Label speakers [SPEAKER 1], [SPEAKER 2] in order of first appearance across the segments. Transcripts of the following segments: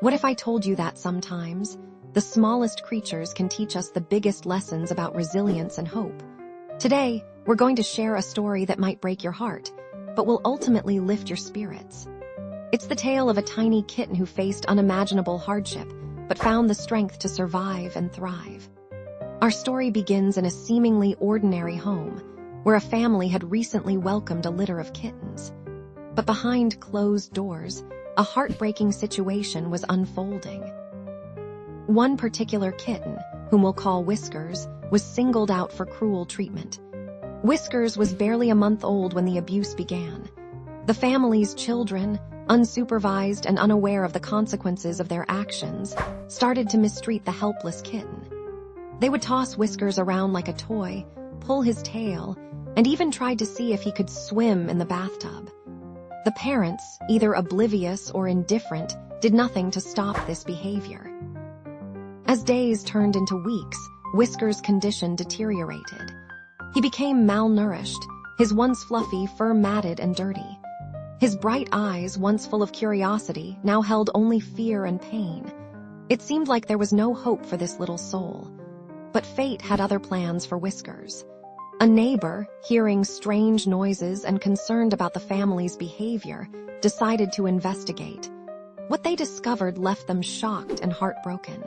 [SPEAKER 1] What if I told you that sometimes the smallest creatures can teach us the biggest lessons about resilience and hope? Today, we're going to share a story that might break your heart, but will ultimately lift your spirits. It's the tale of a tiny kitten who faced unimaginable hardship, but found the strength to survive and thrive. Our story begins in a seemingly ordinary home, where a family had recently welcomed a litter of kittens. But behind closed doors, a heartbreaking situation was unfolding. One particular kitten, whom we'll call Whiskers, was singled out for cruel treatment. Whiskers was barely a month old when the abuse began. The family's children, unsupervised and unaware of the consequences of their actions, started to mistreat the helpless kitten. They would toss Whiskers around like a toy, pull his tail, and even tried to see if he could swim in the bathtub. The parents, either oblivious or indifferent, did nothing to stop this behavior. As days turned into weeks, Whiskers' condition deteriorated. He became malnourished, his once fluffy fur matted and dirty. His bright eyes, once full of curiosity, now held only fear and pain. It seemed like there was no hope for this little soul. But fate had other plans for Whiskers. A neighbor, hearing strange noises and concerned about the family's behavior, decided to investigate. What they discovered left them shocked and heartbroken.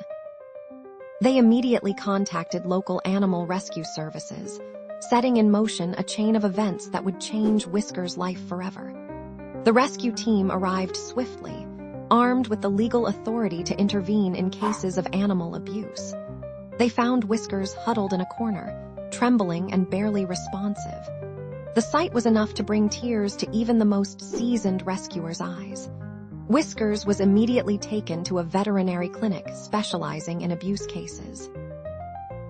[SPEAKER 1] They immediately contacted local animal rescue services, setting in motion a chain of events that would change Whiskers' life forever. The rescue team arrived swiftly, armed with the legal authority to intervene in cases of animal abuse. They found Whiskers huddled in a corner, trembling and barely responsive. The sight was enough to bring tears to even the most seasoned rescuer's eyes. Whiskers was immediately taken to a veterinary clinic specializing in abuse cases.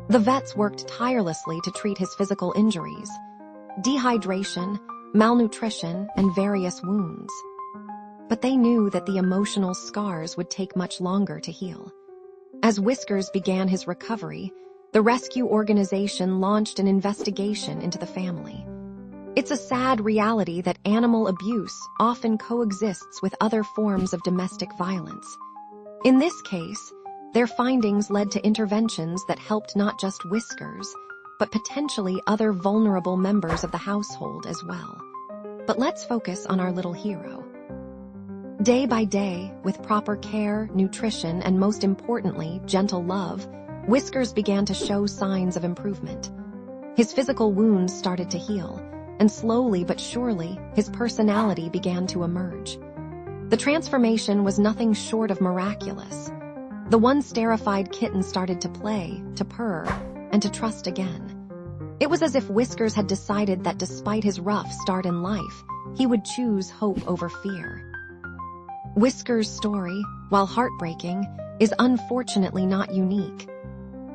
[SPEAKER 1] The vets worked tirelessly to treat his physical injuries: dehydration, malnutrition, and various wounds. But they knew that the emotional scars would take much longer to heal. As Whiskers began his recovery, the rescue organization launched an investigation into the family. It's a sad reality that animal abuse often coexists with other forms of domestic violence. In this case, their findings led to interventions that helped not just Whiskers, but potentially other vulnerable members of the household as well. But let's focus on our little hero. Day by day, with proper care, nutrition, and most importantly, gentle love, Whiskers began to show signs of improvement. His physical wounds started to heal, and slowly but surely, his personality began to emerge. The transformation was nothing short of miraculous. The once terrified kitten started to play, to purr, and to trust again. It was as if Whiskers had decided that despite his rough start in life, he would choose hope over fear. Whiskers' story, while heartbreaking, is unfortunately not unique.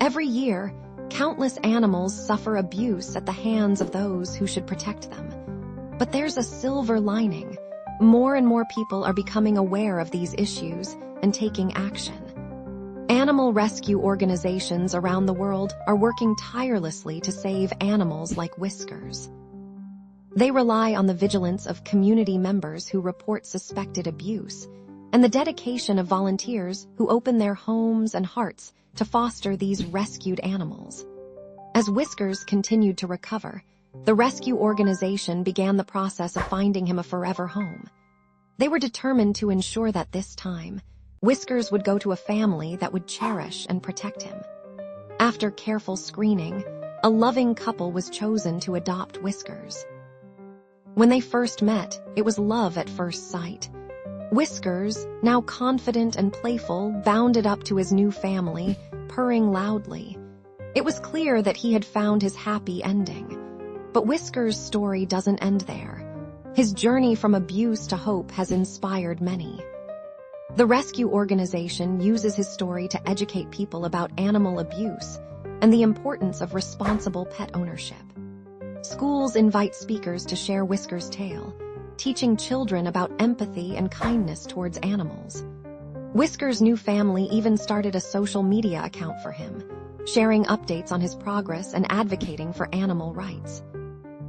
[SPEAKER 1] Every year, countless animals suffer abuse at the hands of those who should protect them. But there's a silver lining. More and more people are becoming aware of these issues and taking action. Animal rescue organizations around the world are working tirelessly to save animals like Whiskers. They rely on the vigilance of community members who report suspected abuse, and the dedication of volunteers who open their homes and hearts to foster these rescued animals. As Whiskers continued to recover, the rescue organization began the process of finding him a forever home. They were determined to ensure that this time, Whiskers would go to a family that would cherish and protect him. After careful screening, a loving couple was chosen to adopt Whiskers. When they first met, it was love at first sight. Whiskers, now confident and playful, bounded up to his new family, purring loudly. It was clear that he had found his happy ending. But Whiskers' story doesn't end there. His journey from abuse to hope has inspired many. The rescue organization uses his story to educate people about animal abuse and the importance of responsible pet ownership. Schools invite speakers to share Whiskers' tale, teaching children about empathy and kindness towards animals. Whiskers' new family even started a social media account for him, sharing updates on his progress and advocating for animal rights.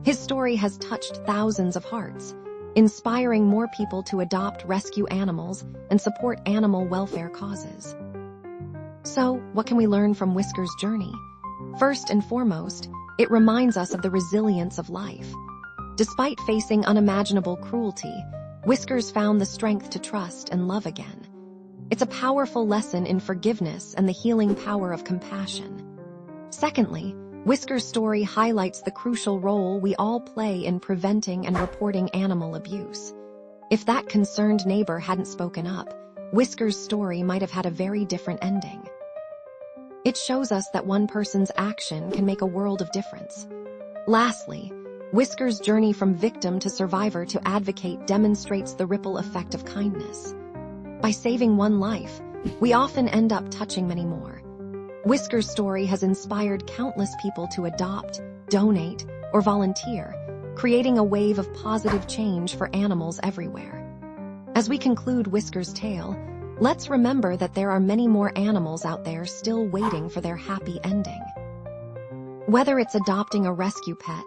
[SPEAKER 1] His story has touched thousands of hearts, inspiring more people to adopt rescue animals and support animal welfare causes. So, what can we learn from Whisker's journey? First and foremost, it reminds us of the resilience of life. Despite facing unimaginable cruelty, Whiskers found the strength to trust and love again. It's a powerful lesson in forgiveness and the healing power of compassion. Secondly, Whisker's story highlights the crucial role we all play in preventing and reporting animal abuse. If that concerned neighbor hadn't spoken up, Whisker's story might have had a very different ending. It shows us that one person's action can make a world of difference. Lastly, Whisker's journey from victim to survivor to advocate demonstrates the ripple effect of kindness. By saving one life, we often end up touching many more. Whisker's story has inspired countless people to adopt, donate, or volunteer, creating a wave of positive change for animals everywhere. As we conclude Whisker's tale, let's remember that there are many more animals out there still waiting for their happy ending. Whether it's adopting a rescue pet,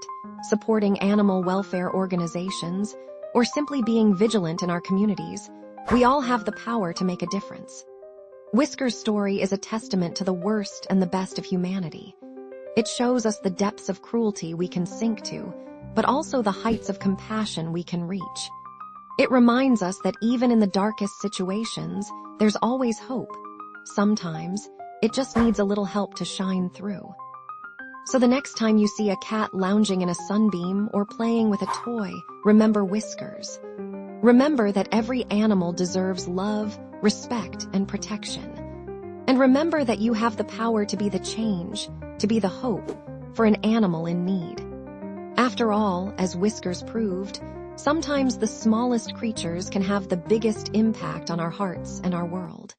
[SPEAKER 1] supporting animal welfare organizations, or simply being vigilant in our communities, we all have the power to make a difference. Whisker's story is a testament to the worst and the best of humanity. It shows us the depths of cruelty we can sink to, but also the heights of compassion we can reach. It reminds us that even in the darkest situations, there's always hope. Sometimes, it just needs a little help to shine through. So the next time you see a cat lounging in a sunbeam or playing with a toy, remember Whiskers. Remember that every animal deserves love, respect, and protection. And remember that you have the power to be the change, to be the hope, for an animal in need. After all, as Whiskers proved, sometimes the smallest creatures can have the biggest impact on our hearts and our world.